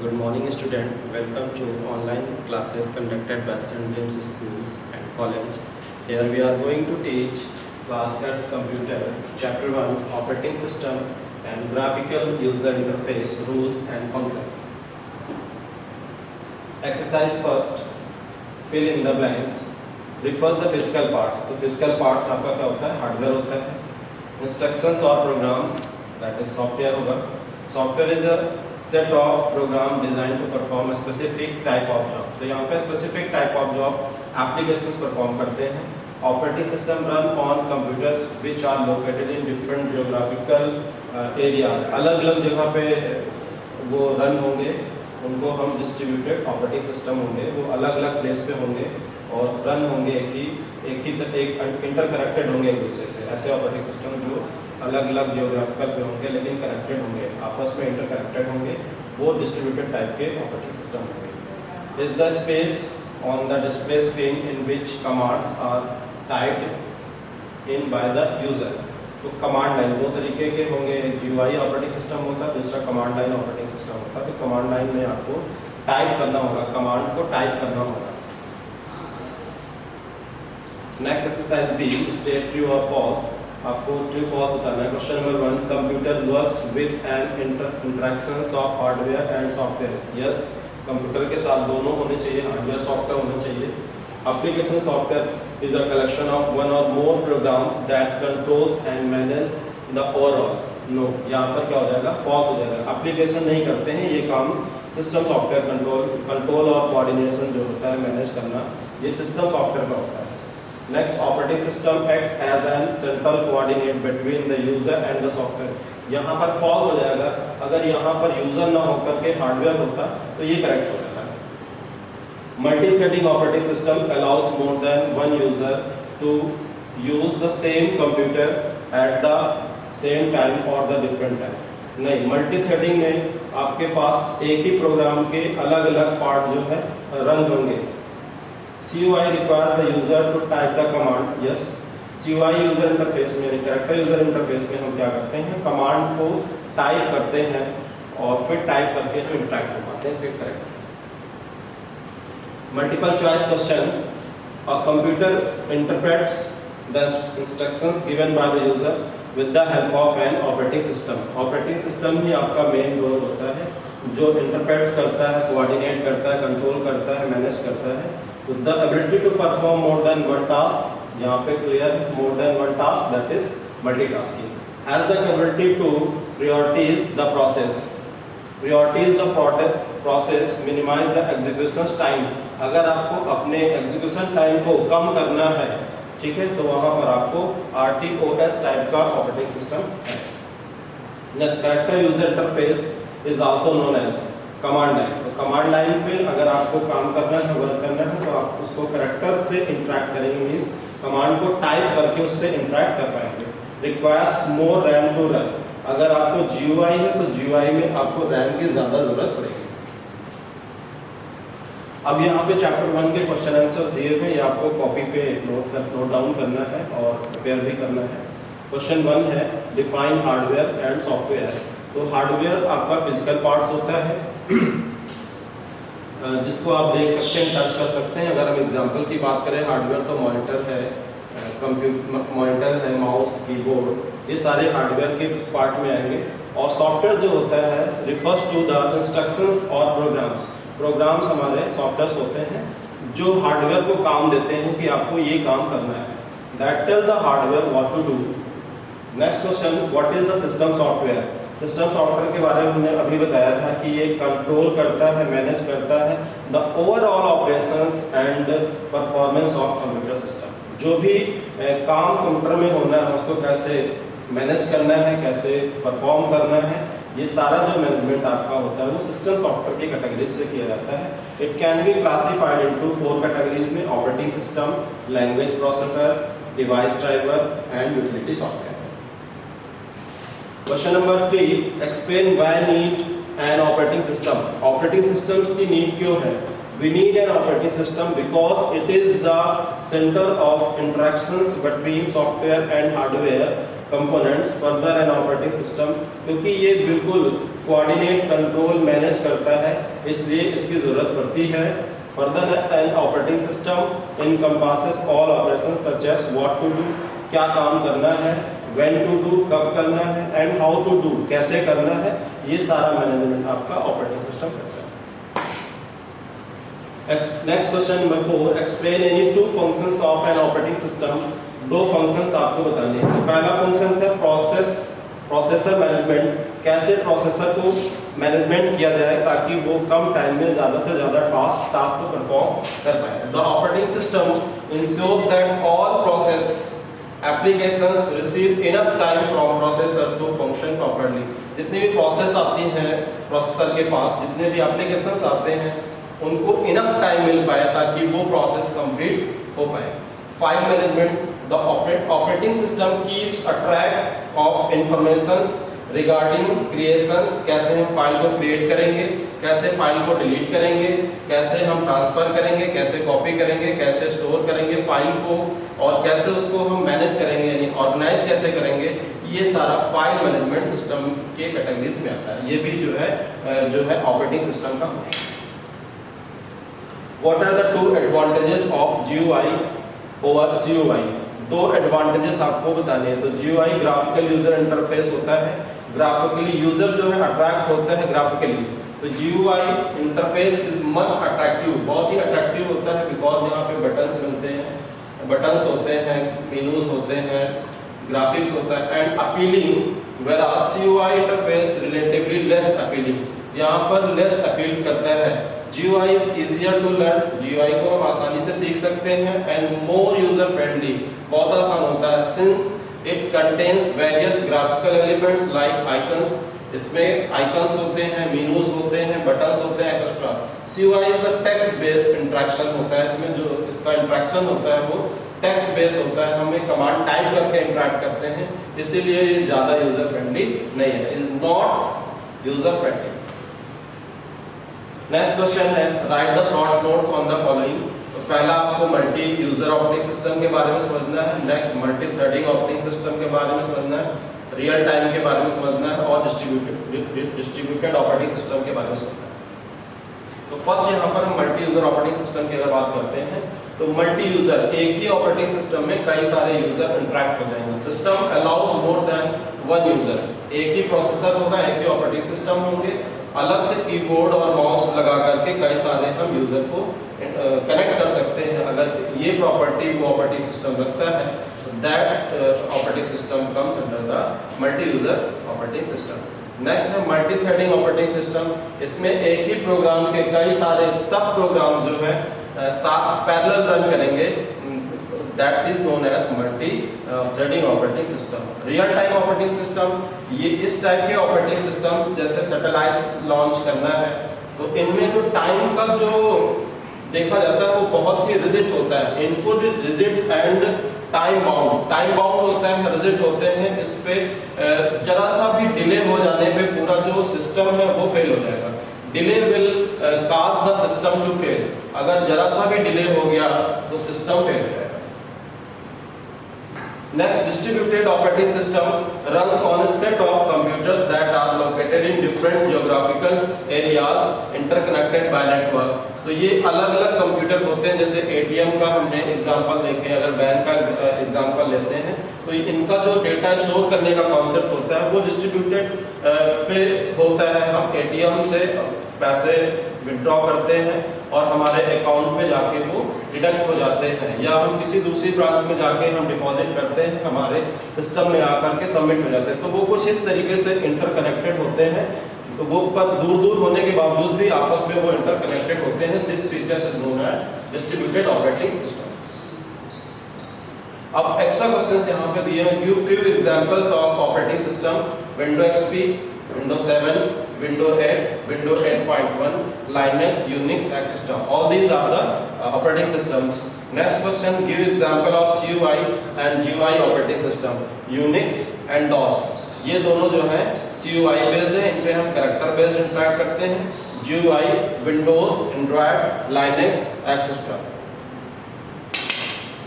Good morning student. Welcome to online classes conducted by St. James Schools and College. Here we are going to teach class at computer chapter 1 operating system and graphical user interface rules and functions. Exercise first, fill in the blanks. Refers the physical parts. तो physical parts आपका क्या होता है? Hardware होता है. Instructions or programs, that is software होगा. Software is a set of program designed to perform a specific type of job. तो यहाँ पे specific type of job applications perform करते हैं. Operating system run on computers which are located in different geographical areas. अलग-अलग जगह पे वो run होंगे, उनको हम distributed operating system होंगे, वो अलग-अलग place पे होंगे और run होंगे एक interconnected होंगे एक दूसरे से. ऐसे operating system जो अलग-अलग जियोग्राफिकल पे होंगे लेकिन कनेक्टेड होंगे, आपस में इंटरकनेक्टेड होंगे, वो डिस्ट्रीब्यूटेड टाइप के ऑपरेटिंग सिस्टम होंगे. Is the space on the display screen in which commands are typed in by the user. तो कमांड लाइन दो तरीके के होंगे, जीयूआई ऑपरेटिंग सिस्टम होता है, दूसरा कमांड लाइन ऑपरेटिंग सिस्टम होता है. तो कमांड लाइन में आपको टाइप करना होगा, कमांड को टाइप करना होगा. Next exercise B, state true और फॉल्स. आपको ट्रू फॉल्स बताना है. Question number 1, computer works with an interactions of hardware and software. Yes, computer के साथ दोनों होने चाहिए, हार्डवेयर सॉफ्टवेयर होना चाहिए. Application software is a collection of one or more programs that controls and manage the overall. No, यहाँ पर क्या हो जाएगा? फॉल्स हो जाएगा. एप्लीकेशन नहीं करते हैं ये काम. सिस्टम सॉफ्टवेयर कंट्रोल और कोऑर्डिनेशन जो होता है, मैनेज करना, ये सिस्टम सॉफ्टवेयर का होता है. Next, operating system act as an central coordinate between the user and the software. यहाँ पर false हो जाएगा. अगर यहाँ पर यूजर ना होकर के हार्डवेयर होता तो ये करेक्ट हो जाता है. Multi-threading operating system allows more than one user to use the same computer at the same time or the different time. नहीं, मल्टी-थ्रेडिंग में आपके पास एक ही प्रोग्राम के अलग-अलग पार्ट जो है रन होंगे. CUI requires the user to type the command. Yes, CUI user interface में, कैरेक्टर यूजर इंटरफेस में हम क्या करते हैं? कमांड को टाइप करते हैं और फिर टाइप करके हम इंटरैक्ट कर पाते हैं. इसके correct. Multiple choice question. A computer interprets the instructions given by the user with the help of an operating system. Operating system ही आपका मेन रोल होता है, जो इंटरप्रेट्स करता है, कोऑर्डिनेट करता है, कंट्रोल करता है, मैनेज करता है. तो the ability to perform more than one task, यहाँ पे क्लियर है, more than one task, that is multitasking. Has the ability to prioritize the process. Prioritize the process, minimize the execution time. अगर आपको अपने execution time को कम करना है, ठीक है, तो वहाँ पर आपको RTOS टाइप का ऑपरेटिंग सिस्टम है. Next, character user interface is also known as command line. तो कमांड लाइन पे अगर आपको काम करना है, वर्क करना है, तो आप उसको कैरेक्टर से इंटरैक्ट करेंगे, मीन्स कमांड को टाइप करके उससे इंटरैक्ट कर पाएंगे. Requires more RAM to run. अगर आपको GUI है तो GUI में आपको रैम की ज़्यादा ज़रूरत पड़ेगी. अब यहाँ पे चैप्टर 1 के क्वेश्चन आंसर दिए हुए, ये आपको कॉपी पे नोट डाउन करना है और प्रिपेयर भी करना है. क्वेश्चन 1 है, डिफाइन हार्डवेयर एंड सॉफ्टवेयर. तो हार्डवेयर आपका फिजिकल पार्ट्स होता है जिसको आप देख सकते हैं, टच कर सकते हैं. अगर हम एग्जांपल की बात करें, हार्डवेयर तो मॉनिटर है, मॉनिटर है, माउस, कीबोर्ड, ये सारे हार्डवेयर के पार्ट में आएंगे. और सॉफ्टवेयर जो होता है रिफर्स टू द इंस्ट्रक्शंस और प्रोग्राम्स. प्रोग्राम्स हमारे सॉफ्टवेयर्स होते हैं जो हार्डवेयर को काम देते हैं कि आपको ये काम करना है. That tell the hardware what to do. Next question, what is the system software. System software के बारे में हमने अभी बताया था कि ये कंट्रोल करता है, मैनेज करता है the overall operations and performance of computer system. जो भी काम कंप्यूटर में होना है उसको कैसे मैनेज करना है, कैसे परफॉर्म करना है, ये सारा जो मैनेजमेंट आपका होता है वो सिस्टम सॉफ्टवेयर की कैटेगरीज से किया जाता है. It can be classified into 4 categories में: operating system, language processor, device driver and utility software. Question number 3, explain why need an operating system. Operating systems की नीड क्यों है? We need an operating system because it is the centre of interactions between software and hardware. Components further an operating system, क्योंकि ये बिल्कुल coordinate control manage करता है इसलिए इसकी ज़रूरत पड़ती है। Further an operating system encompasses all operation such as what to do, क्या काम करना है, व्हेन टू डू, कब करना है, एंड हाउ टू डू, कैसे करना है, ये सारा मैनेजमेंट आपका ऑपरेटिंग सिस्टम करता है। Next question number 4, explain any two functions of N operating system. दो फंक्शंस आपको बताने हैं। तो पहला फंक्शन है प्रोसेसर मैनेजमेंट, कैसे प्रोसेसर को मैनेजमेंट किया जाए ताकि वो कम टाइम में ज़्यादा से ज़्यादा टास्क को परफॉर्म कर पाए। The operating system ensures that all process applications receive enough time from processor to function properly. जितनी भी प्रोसेस आती हैं प्रोसेसर के पास, जितने भी एप्लीकेशंस आते हैं उनको इनफ टाइम मिल पाए ताकि वो प्रोसेस कंप्लीट हो पाए। File management, the operating system keeps a track of informations regarding creations, कैसे हम फाइल को क्रिएट करेंगे, कैसे फाइल को डिलीट करेंगे, कैसे हम ट्रांसफर करेंगे, कैसे कॉपी करेंगे, कैसे स्टोर करेंगे फाइल को, और कैसे उसको हम मैनेज करेंगे यानी ऑर्गेनाइज कैसे करेंगे, ये सारा फाइल मैनेजमेंट सिस्टम के कैटेगरीज में आता है। ये भी जो है ऑपरेटिंग सिस्टम का। What are the two advantages of GUI over CUI? दो एडवांटेजेस आपको बताने हैं। तो GUI ग्राफिकल यूजर इंटरफेस होता है, ग्राफिकली यूजर जो है अट्रैक्ट होता है ग्राफिकली। तो GUI interface is much attractive, बहुत ही अट्रैक्टिव होता है बिकॉज यहाँ पे बटन्स मिलते हैं, बटन्स होते हैं, मेनूज होते हैं, ग्राफिक्स होता है and appealing. वेराज CUI interface relatively less appealing, यहाँ पर लेस अपील करता है। GUI is easier to learn, GUI को हम आसानी से सीख सकते हैं एंड more user friendly, बहुत आसान होता है since it contains various graphical elements like icons, इसमें icons होते हैं, menus होते हैं, buttons होते हैं etc. CUI is a text based interaction होता है, इसमें जो इसका interaction होता है वो text based होता है, हम एक कमांड टाइप करके interact करते हैं, इसीलिए ये ज़्यादा user friendly नहीं है, is not user friendly। Next question है write the short notes on the following. तो पहला आपको मल्टी यूजर ऑपरेटिंग सिस्टम के बारे में समझना है, next multi threading operating system के बारे में समझना है, रियल टाइम के बारे में समझना है और डिस्ट्रीब्यूटेड ऑपरेटिंग सिस्टम के बारे में समझना है। तो फर्स्ट यहाँ पर हम मल्टी यूजर ऑपरेटिंग सिस्टम की अगर बात करते हैं तो मल्टी यूजर, एक ही ऑपरेटिंग सिस्टम में कई सारे यूजर इंटरेक्ट हो जाएंगे। System allows more than one user, एक ही प्रोसेसर होगा, एक ही ऑपरेटिंग सिस्टम होंगे, अलग से कीबोर्ड और माउस लगा करके कई सारे हम यूजर को कनेक्ट कर सकते हैं। अगर ये प्रॉपर्टी वो ऑपरेटिंग सिस्टम रखता है तो that operating system comes under the multi user operating system. Next है मल्टी थ्रेडिंग ऑपरेटिंग सिस्टम, इसमें एक ही प्रोग्राम के कई सारे सब प्रोग्राम जो है साथ पैरेलल रन करेंगे, that is known as multi threading operating system. Real time operating system, ये इस टाइप के ऑपरेटिंग सिस्टम जैसे सैटेलाइट लॉन्च करना है तो इनमें जो टाइम का जो देखा जाता है वो बहुत ही रिजिड होता है, input rigid and time bound होता है, रिजिड होते हैं। इस पे जरा सा भी डिले हो जाने पे पूरा जो सिस्टम है वो फेल हो जाएगा। Delay will cause the system to fail, अगर जरा सा भी डिले हो गया तो सिस्टम फेल हो जाएगा। Next, distributed operating system runs on a set of computers that are located in different geographical areas interconnected by network। तो ये अलग-अलग कंप्यूटर होते हैं, जैसे ATM का हमने एग्जांपल देखे, अगर बैंक का एग्जांपल लेते हैं तो इनका जो डेटा स्टोर करने का कॉन्सेप्ट होता है वो डिस्ट्रीब्यूटेड पे होता है। हम ATM से पैसे विड्रॉ करते हैं और हमारे अकाउंट में जाके वो डिडक्ट हो जाते हैं, या हम किसी दूसरी ब्रांच में जाके हम डिपॉजिट करते हैं, हमारे सिस्टम में आकर के सबमिट हो जाते हैं। तो वो कुछ इस तरीके से इंटरकनेक्टेड होते हैं, तो वो पर दूर होने के बावजूद भी आपस में वो इंटरकनेक्टेड होते हैं। This feature is known as distributed operating system. अब एक्स्ट्रा क्वेश्चंस यहाँ पे दिए हैं, give few examples of operating system, window XP, Windows 7, Windows 8, Windows 8.1, Linux, Unix, etc. All these are the operating systems. Next question, give example of CUI and GUI operating system. Unix and DOS, ये दोनों जो हैं CUI based हैं, इनपे हम character based interact करते हैं। GUI, Windows, Android, Linux, etc.